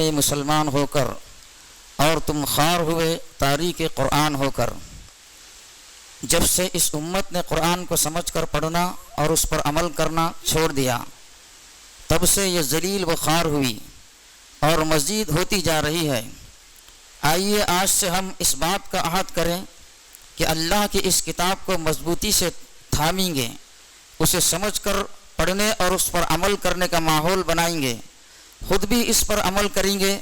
میں مسلمان ہو کر اور تم خوار ہوئے تاریخ قرآن ہو کر۔ جب سے اس امت نے قرآن کو سمجھ کر پڑھنا اور اس پر عمل کرنا چھوڑ دیا، تب سے یہ ذلیل و خوار ہوئی اور مزید ہوتی جا رہی ہے۔ آئیے آج سے ہم اس بات کا عہد کریں کہ اللہ کی اس کتاب کو مضبوطی سے تھامیں گے، اسے سمجھ کر پڑھنے اور اس پر عمل کرنے کا ماحول بنائیں گے، خود بھی اس پر عمل کریں گے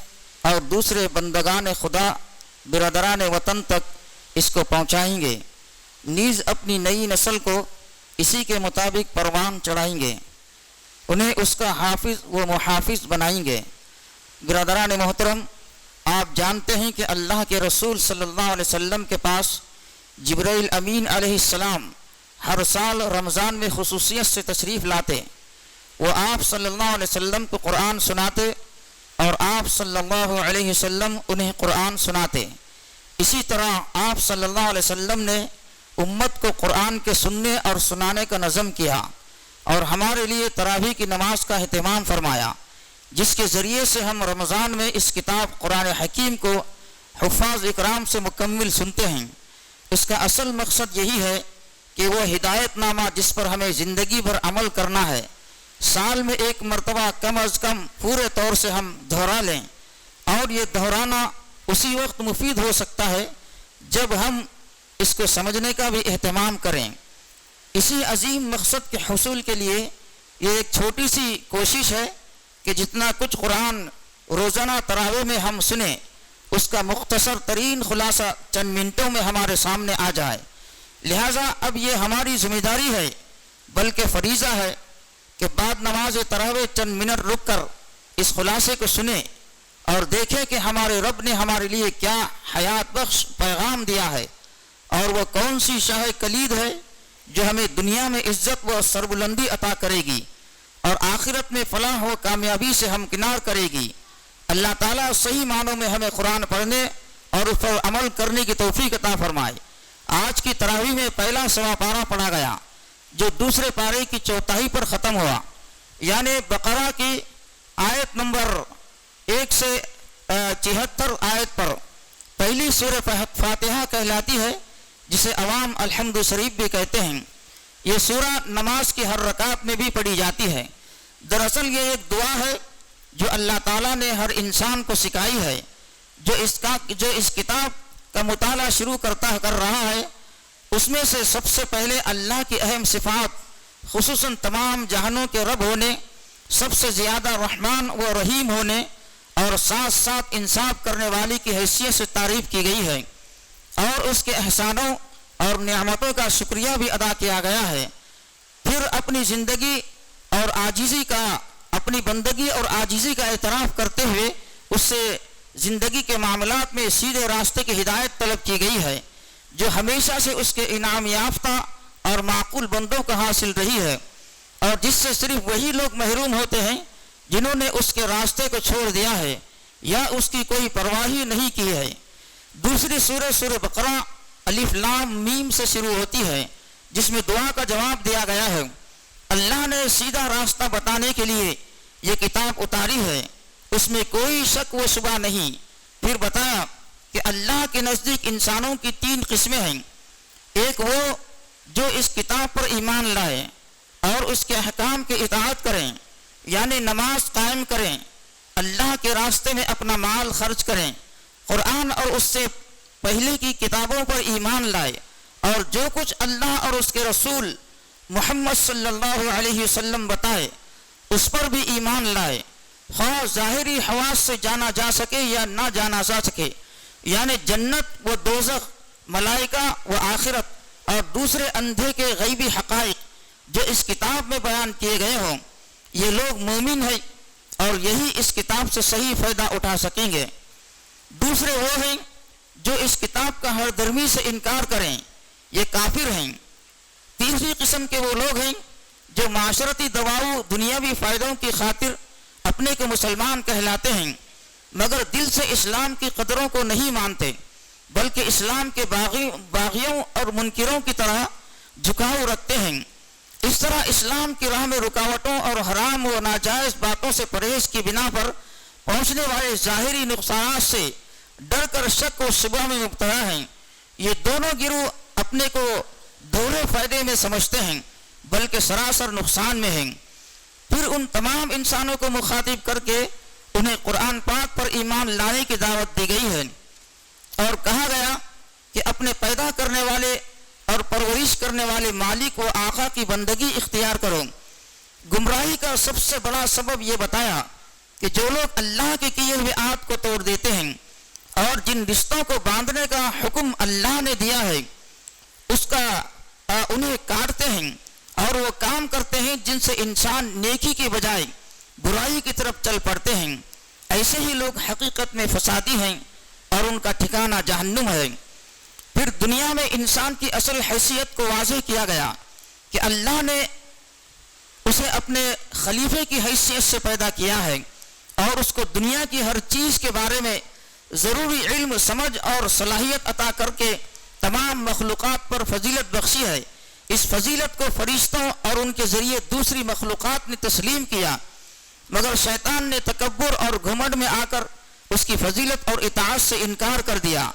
اور دوسرے بندگان خدا برادران وطن تک اس کو پہنچائیں گے، نیز اپنی نئی نسل کو اسی کے مطابق پروان چڑھائیں گے، انہیں اس کا حافظ و محافظ بنائیں گے۔ برادران محترم، آپ جانتے ہیں کہ اللہ کے رسول صلی اللہ علیہ وسلم کے پاس جبرائیل امین علیہ السلام ہر سال رمضان میں خصوصیت سے تشریف لاتے، وہ آپ صلی اللہ علیہ وسلم کو قرآن سناتے اور آپ صلی اللہ علیہ وسلم انہیں قرآن سناتے۔ اسی طرح آپ صلی اللہ علیہ وسلم نے امت کو قرآن کے سننے اور سنانے کا نظم کیا اور ہمارے لیے تراویح کی نماز کا اہتمام فرمایا، جس کے ذریعے سے ہم رمضان میں اس کتاب قرآن حکیم کو حفاظ اکرام سے مکمل سنتے ہیں۔ اس کا اصل مقصد یہی ہے کہ وہ ہدایت نامہ جس پر ہمیں زندگی بھر عمل کرنا ہے، سال میں ایک مرتبہ کم از کم پورے طور سے ہم دہرا لیں، اور یہ دہرانا اسی وقت مفید ہو سکتا ہے جب ہم اس کو سمجھنے کا بھی اہتمام کریں۔ اسی عظیم مقصد کے حصول کے لیے یہ ایک چھوٹی سی کوشش ہے کہ جتنا کچھ قرآن روزانہ تراویح میں ہم سنیں، اس کا مختصر ترین خلاصہ چند منٹوں میں ہمارے سامنے آ جائے۔ لہٰذا اب یہ ہماری ذمہ داری ہے، بلکہ فریضہ ہے کہ بعد نماز تراویح چند منٹ رک کر اس خلاصے کو سنیں اور دیکھیں کہ ہمارے رب نے ہمارے لیے کیا حیات بخش پیغام دیا ہے، اور وہ کون سی شاہ کلید ہے جو ہمیں دنیا میں عزت و سربلندی عطا کرے گی اور آخرت میں فلاح و کامیابی سے ہمکنار کرے گی۔ اللہ تعالیٰ صحیح معنوں میں ہمیں قرآن پڑھنے اور اس پر عمل کرنے کی توفیق عطا فرمائے۔ آج کی تراویح میں پہلا سوا پارہ پڑھا گیا جو دوسرے پارے کی چوتھائی پر ختم ہوا، یعنی بقرہ کی آیت نمبر 1 سے 76 آیت پر پہلی سورہ فاتحہ کہلاتی ہے، جسے عوام الحمد شریف بھی کہتے ہیں۔ یہ سورہ نماز کی ہر رکعت میں بھی پڑھی جاتی ہے۔ دراصل یہ ایک دعا ہے جو اللہ تعالیٰ نے ہر انسان کو سکھائی ہے، جو اس کتاب کا مطالعہ شروع کر رہا ہے، اس میں سے سب سے پہلے اللہ کی اہم صفات، خصوصاً تمام جہانوں کے رب ہونے، سب سے زیادہ رحمان و رحیم ہونے اور ساتھ ساتھ انصاف کرنے والی کی حیثیت سے تعریف کی گئی ہے، اور اس کے احسانوں اور نعمتوں کا شکریہ بھی ادا کیا گیا ہے۔ پھر اپنی بندگی اور عاجزی کا اعتراف کرتے ہوئے اس سے زندگی کے معاملات میں سیدھے راستے کی ہدایت طلب کی گئی ہے، جو ہمیشہ سے اس کے انعام یافتہ اور معقول بندوں کا حاصل رہی ہے، اور جس سے صرف وہی لوگ محروم ہوتے ہیں جنہوں نے اس کے راستے کو چھوڑ دیا ہے یا اس کی کوئی پرواہ ہی نہیں کی ہے۔ دوسری سورہ بقرہ الف لام میم سے شروع ہوتی ہے، جس میں دعا کا جواب دیا گیا ہے۔ اللہ نے سیدھا راستہ بتانے کے لیے یہ کتاب اتاری ہے، اس میں کوئی شک و شبہ نہیں۔ پھر بتایا کہ اللہ کے نزدیک انسانوں کی 3 قسمیں ہیں، ایک وہ جو اس کتاب پر ایمان لائے اور اس کے احکام کی اطاعت کریں، یعنی نماز قائم کریں، اللہ کے راستے میں اپنا مال خرچ کریں، قرآن اور اس سے پہلے کی کتابوں پر ایمان لائے، اور جو کچھ اللہ اور اس کے رسول محمد صلی اللہ علیہ وسلم بتائے اس پر بھی ایمان لائے، خواہ ظاہری حواس سے جانا جا سکے یا نہ جانا جا سکے، یعنی جنت و دوزخ، ملائکہ و آخرت اور دوسرے اندھے کے غیبی حقائق جو اس کتاب میں بیان کیے گئے ہوں۔ یہ لوگ مومن ہیں اور یہی اس کتاب سے صحیح فائدہ اٹھا سکیں گے۔ دوسرے وہ ہیں جو اس کتاب کا ہر درمی سے انکار کریں، یہ کافر ہیں۔ تیسری قسم کے وہ لوگ ہیں جو معاشرتی دباؤ دنیاوی فائدوں کی خاطر اپنے کو مسلمان کہلاتے ہیں، مگر دل سے اسلام کی قدروں کو نہیں مانتے، بلکہ اسلام کے باغیوں اور منکروں کی طرح جھکاؤ رکھتے ہیں۔ اس طرح اسلام کی راہ میں رکاوٹوں اور حرام و ناجائز باتوں سے پرہیز کی بنا پر پہنچنے والے ظاہری نقصانات سے ڈر کر شک و شبہ میں مبتلا ہیں۔ یہ دونوں گروہ اپنے کو دوہرے فائدے میں سمجھتے ہیں بلکہ سراسر نقصان میں ہیں۔ پھر ان تمام انسانوں کو مخاطب کر کے انہیں قرآن پاک پر ایمان لانے کی دعوت دی گئی ہے اور کہا گیا کہ اپنے پیدا کرنے والے اور پرورش کرنے والے مالک و آقا کی بندگی اختیار کرو۔ گمراہی کا سب سے بڑا سبب یہ بتایا کہ جو لوگ اللہ کے کیے ہوئے عہد کو توڑ دیتے ہیں اور جن رشتوں کو باندھنے کا حکم اللہ نے دیا ہے اس کا انہیں کاٹتے ہیں اور وہ کام کرتے ہیں جن سے انسان نیکی کی بجائے برائی کی طرف چل پڑتے ہیں، ایسے ہی لوگ حقیقت میں فسادی ہیں اور ان کا ٹھکانہ جہنم ہے۔ پھر دنیا میں انسان کی اصل حیثیت کو واضح کیا گیا کہ اللہ نے اسے اپنے خلیفے کی حیثیت سے پیدا کیا ہے اور اس کو دنیا کی ہر چیز کے بارے میں ضروری علم، سمجھ اور صلاحیت عطا کر کے تمام مخلوقات پر فضیلت بخشی ہے۔ اس فضیلت کو فرشتوں اور ان کے ذریعے دوسری مخلوقات نے تسلیم کیا، مگر شیطان نے تکبر اور گھمنڈ میں آ کر اس کی فضیلت اور اطاعت سے انکار کر دیا،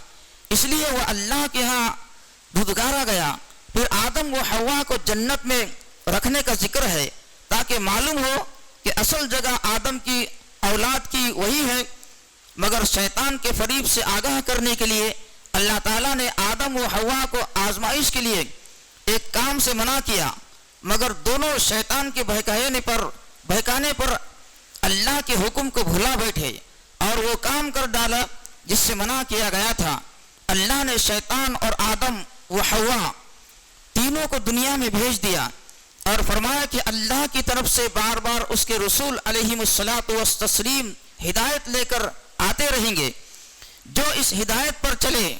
اس لیے وہ اللہ کے ہاں دھتکارا گیا۔ پھر آدم و حوا کو جنت میں رکھنے کا ذکر ہے تاکہ معلوم ہو کہ اصل جگہ آدم کی اولاد کی وہی ہے، مگر شیطان کے فریب سے آگاہ کرنے کے لیے اللہ تعالیٰ نے آدم و حوا کو آزمائش کے لیے ایک کام سے منع کیا، مگر دونوں شیطان کے بہکانے پر اللہ کے حکم کو بھلا بیٹھے اور وہ کام کر ڈالا جس سے منع کیا گیا تھا۔ اللہ نے شیطان اور آدم و حوا تینوں کو دنیا میں بھیج دیا اور فرمایا کہ اللہ کی طرف سے بار بار اس کے رسول علیہم الصلاۃ والتسلیم ہدایت لے کر آتے رہیں گے، جو اس ہدایت پر چلے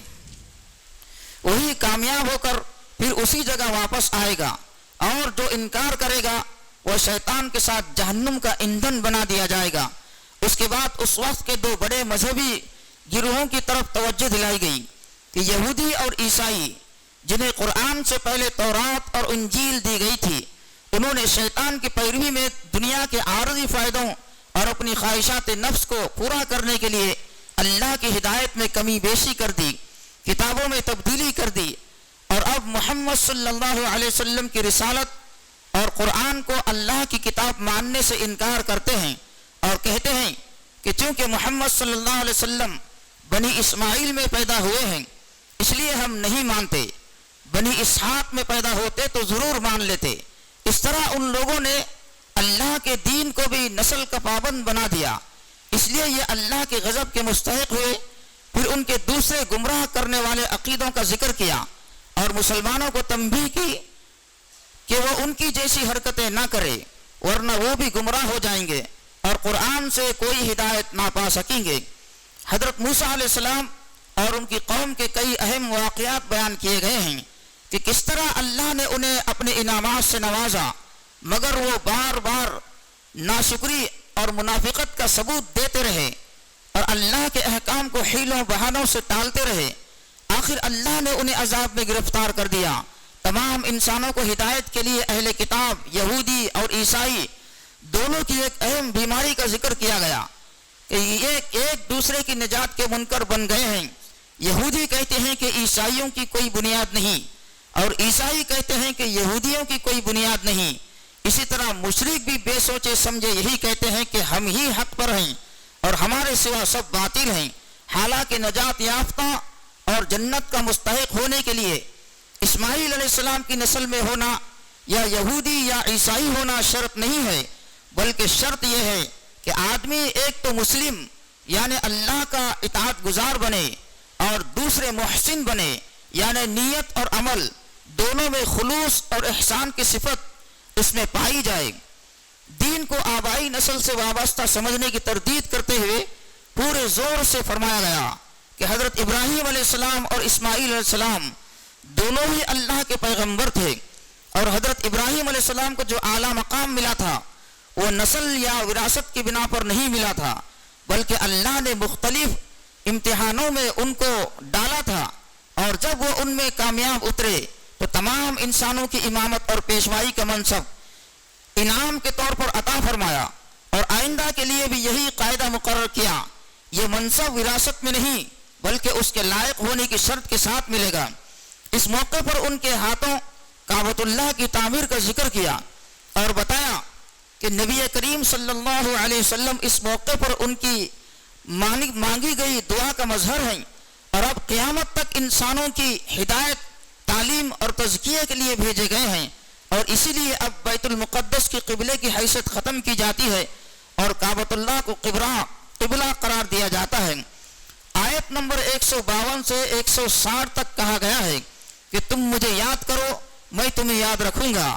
وہی کامیاب ہو کر پھر اسی جگہ واپس آئے گا، اور جو انکار کرے گا وہ شیطان کے ساتھ جہنم کا ایندھن بنا دیا جائے گا۔ اس کے بعد اس وقت کے دو بڑے مذہبی گروہوں کی طرف توجہ دلائی گئی کہ یہودی اور عیسائی، جنہیں قرآن سے پہلے تورات اور انجیل دی گئی تھی، انہوں نے شیطان کی پیروی میں دنیا کے عارضی فائدوں اور اپنی خواہشات نفس کو پورا کرنے کے لیے اللہ کی ہدایت میں کمی بیشی کر دی، کتابوں میں تبدیلی کر دی، اور اب محمد صلی اللہ علیہ وسلم کی رسالت اور قرآن کو اللہ کی کتاب ماننے سے انکار کرتے ہیں اور کہتے ہیں کہ چونکہ محمد صلی اللہ علیہ وسلم بنی اسماعیل میں پیدا ہوئے ہیں اس لیے ہم نہیں مانتے، بنی اسحاق میں پیدا ہوتے تو ضرور مان لیتے۔ اس طرح ان لوگوں نے اللہ کے دین کو بھی نسل کا پابند بنا دیا، اس لیے یہ اللہ کے غضب کے مستحق ہوئے۔ پھر ان کے دوسرے گمراہ کرنے والے عقیدوں کا ذکر کیا اور مسلمانوں کو تنبیہ کی کہ وہ ان کی جیسی حرکتیں نہ کرے ورنہ وہ بھی گمراہ ہو جائیں گے اور قرآن سے کوئی ہدایت نہ پا سکیں گے۔ حضرت موسیٰ علیہ السلام اور ان کی قوم کے کئی اہم واقعات بیان کیے گئے ہیں کہ کس طرح اللہ نے انہیں اپنے انعامات سے نوازا، مگر وہ بار بار ناشکری اور منافقت کا ثبوت دیتے رہے اور اللہ کے احکام کو حیلوں بہانوں سے ٹالتے رہے۔ آخر اللہ نے انہیں عذاب میں گرفتار کر دیا۔ تمام انسانوں کو ہدایت کے لیے اہل کتاب یہودی اور عیسائی دونوں کی ایک اہم بیماری کا ذکر کیا گیا کہ یہ ایک دوسرے کی نجات کے منکر بن گئے ہیں۔ یہودی کہتے ہیں کہ عیسائیوں کی کوئی بنیاد نہیں اور عیسائی کہتے ہیں کہ یہودیوں کی کوئی بنیاد نہیں۔ اسی طرح مشرک بھی بے سوچے سمجھے یہی کہتے ہیں کہ ہم ہی حق پر ہیں اور ہمارے سوا سب باطل ہیں، حالانکہ نجات یافتہ اور جنت کا مستحق ہونے کے لیے اسماعیل علیہ السلام کی نسل میں ہونا یا یہودی یا عیسائی ہونا شرط نہیں ہے، بلکہ شرط یہ ہے کہ آدمی ایک تو مسلم یعنی اللہ کا اطاعت گزار بنے اور دوسرے محسن بنے یعنی نیت اور عمل دونوں میں خلوص اور احسان کی صفت اس میں پائی جائے۔ دین کو آبائی نسل سے وابستہ سمجھنے کی تردید کرتے ہوئے پورے زور سے فرمایا گیا کہ حضرت ابراہیم علیہ السلام اور اسماعیل علیہ السلام دونوں ہی اللہ کے پیغمبر تھے، اور حضرت ابراہیم علیہ السلام کو جو اعلیٰ مقام ملا تھا وہ نسل یا وراثت کی بنا پر نہیں ملا تھا، بلکہ اللہ نے مختلف امتحانوں میں ان کو ڈالا تھا، اور جب وہ ان میں کامیاب اترے تو تمام انسانوں کی امامت اور پیشوائی کا منصب انعام کے طور پر عطا فرمایا۔ اور آئندہ کے لیے بھی یہی قاعدہ مقرر کیا، یہ منصب وراثت میں نہیں بلکہ اس کے لائق ہونے کی شرط کے ساتھ ملے گا۔ اس موقع پر ان کے ہاتھوں کعبۃ اللہ کی تعمیر کا ذکر کیا اور بتایا کہ نبی کریم صلی اللہ علیہ وسلم اس موقع پر ان کی مانگی گئی دعا کا مظہر ہیں، اور اب قیامت تک انسانوں کی ہدایت، تعلیم اور تزکیے کے لیے بھیجے گئے ہیں، اور اسی لیے اب بیت المقدس کی قبلے کی حیثیت ختم کی جاتی ہے اور کعبۃ اللہ کو قبلہ قرار دیا جاتا ہے۔ آیت نمبر 152 سے 160 تک کہا گیا ہے کہ تم مجھے یاد کرو، میں تمہیں یاد رکھوں گا،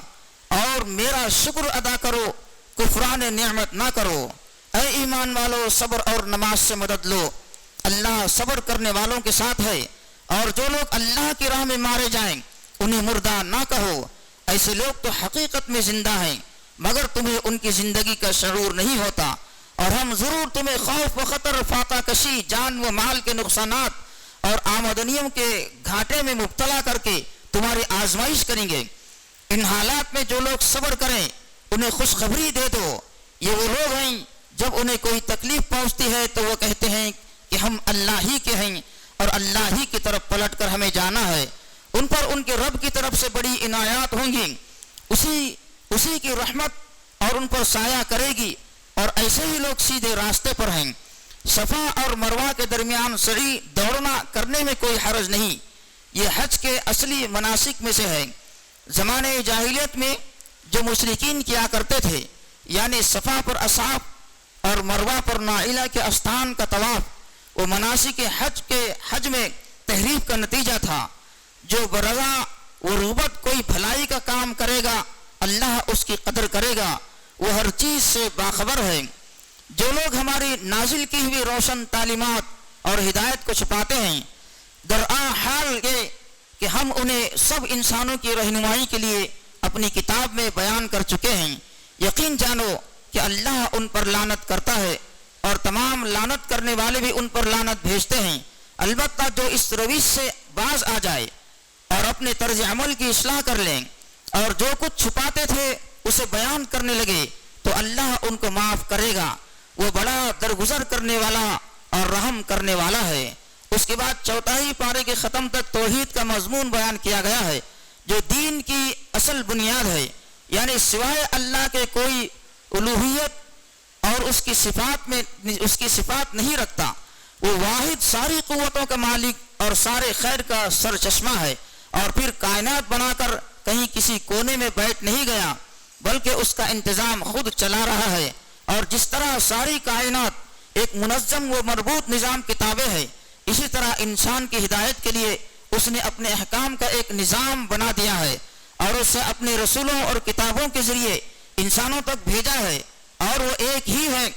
اور میرا شکر ادا کرو، کفران نعمت نہ کرو۔ اے ایمان والو، صبر اور نماز سے مدد لو، اللہ صبر کرنے والوں کے ساتھ ہے، اور جو لوگ اللہ کی راہ میں مارے جائیں انہیں مردہ نہ کہو، ایسے لوگ تو حقیقت میں زندہ ہیں مگر تمہیں ان کی زندگی کا شعور نہیں ہوتا، اور ہم ضرور تمہیں خوف و خطر، فاقہ کشی، جان و مال کے نقصانات اور آمدنیوں کے گھاٹے میں مبتلا کر کے تمہاری آزمائش کریں گے۔ ان حالات میں جو لوگ صبر کریں انہیں خوشخبری دے دو، یہ وہ لوگ ہیں جب انہیں کوئی تکلیف پہنچتی ہے تو وہ کہتے ہیں کہ ہم اللہ ہی کے ہیں اور اللہ ہی کی طرف پلٹ کر ہمیں جانا ہے۔ ان پر ان کے رب کی طرف سے بڑی عنایات ہوں گی، اسی کی رحمت اور ان پر سایہ کرے گی، اور ایسے ہی لوگ سیدھے راستے پر ہیں۔ صفا اور مروہ کے درمیان سعی دوڑنا کرنے میں کوئی حرج نہیں، یہ حج کے اصلی مناسک میں سے ہے۔ زمانے جاہلیت میں جو مشرکین کیا کرتے تھے، یعنی صفا پر اصحاب اور مروہ پر نائلہ کے استان کا طواف، وہ مناسک حج میں تحریف کا نتیجہ تھا۔ جو برضا و رغبت کوئی بھلائی کا کام کرے گا اللہ اس کی قدر کرے گا، وہ ہر چیز سے باخبر ہے۔ جو لوگ ہماری نازل کی ہوئی روشن تعلیمات اور ہدایت کو چھپاتے ہیں، درآ حال یہ کہ ہم انہیں سب انسانوں کی رہنمائی کے لیے اپنی کتاب میں بیان کر چکے ہیں، یقین جانو کہ اللہ ان پر لعنت کرتا ہے اور تمام لعنت کرنے والے بھی ان پر لعنت بھیجتے ہیں۔ البتہ جو اس روش سے باز آ جائے اور اپنے طرز عمل کی اصلاح کر لیں اور جو کچھ چھپاتے تھے اسے بیان کرنے لگے تو اللہ ان کو معاف کرے گا، وہ بڑا درگزر کرنے والا اور رحم کرنے والا ہے۔ اس کے بعد چوتھائی پارے کے ختم تک توحید کا مضمون بیان کیا گیا ہے جو دین کی اصل بنیاد ہے، یعنی سوائے اللہ کے کوئی الوہیت اور اس کی صفات نہیں رکھتا، وہ واحد ساری قوتوں کا مالک اور سارے خیر کا سر چشمہ ہے، اور پھر کائنات بنا کر کہیں کسی کونے میں بیٹھ نہیں گیا بلکہ اس کا انتظام خود چلا رہا ہے، اور جس طرح ساری کائنات ایک منظم و مربوط نظام کی تابع ہے، اسی طرح انسان کی ہدایت کے لیے اس نے اپنے احکام کا ایک نظام بنا دیا ہے اور اسے اپنے رسولوں اور کتابوں کے ذریعے انسانوں تک بھیجا ہے، اور وہ ایک ہی ہے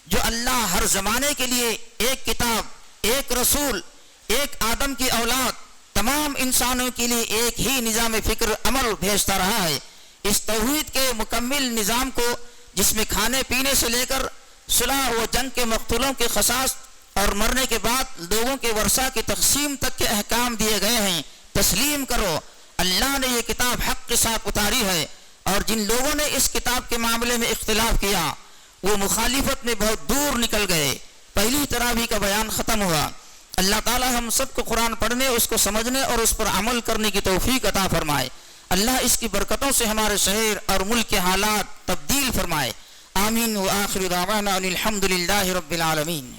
جو اللہ ہر زمانے کے لیے ایک کتاب، ایک رسول، ایک آدم کی اولاد، تمام انسانوں کے لیے ایک ہی نظام فکر عمل بھیجتا رہا ہے۔ اس توحید کے مکمل نظام کو جس میں کھانے پینے سے لے کر صلح و جنگ کے مقتولوں کے قصاص اور مرنے کے بعد لوگوں کے ورثہ کی تقسیم تک کے احکام دیے گئے ہیں، تسلیم کرو اللہ نے یہ کتاب حق کے ساتھ اتاری ہے، اور جن لوگوں نے اس کتاب کے معاملے میں اختلاف کیا وہ مخالفت میں بہت دور نکل گئے۔ پہلی تراویح کا بیان ختم ہوا۔ اللہ تعالی ہم سب کو قرآن پڑھنے، اس کو سمجھنے اور اس پر عمل کرنے کی توفیق عطا فرمائے۔ اللہ اس کی برکتوں سے ہمارے شہر اور ملک کے حالات تبدیل فرمائے۔ آمین۔ وآخر دعوانا ان الحمد للہ رب العالمین۔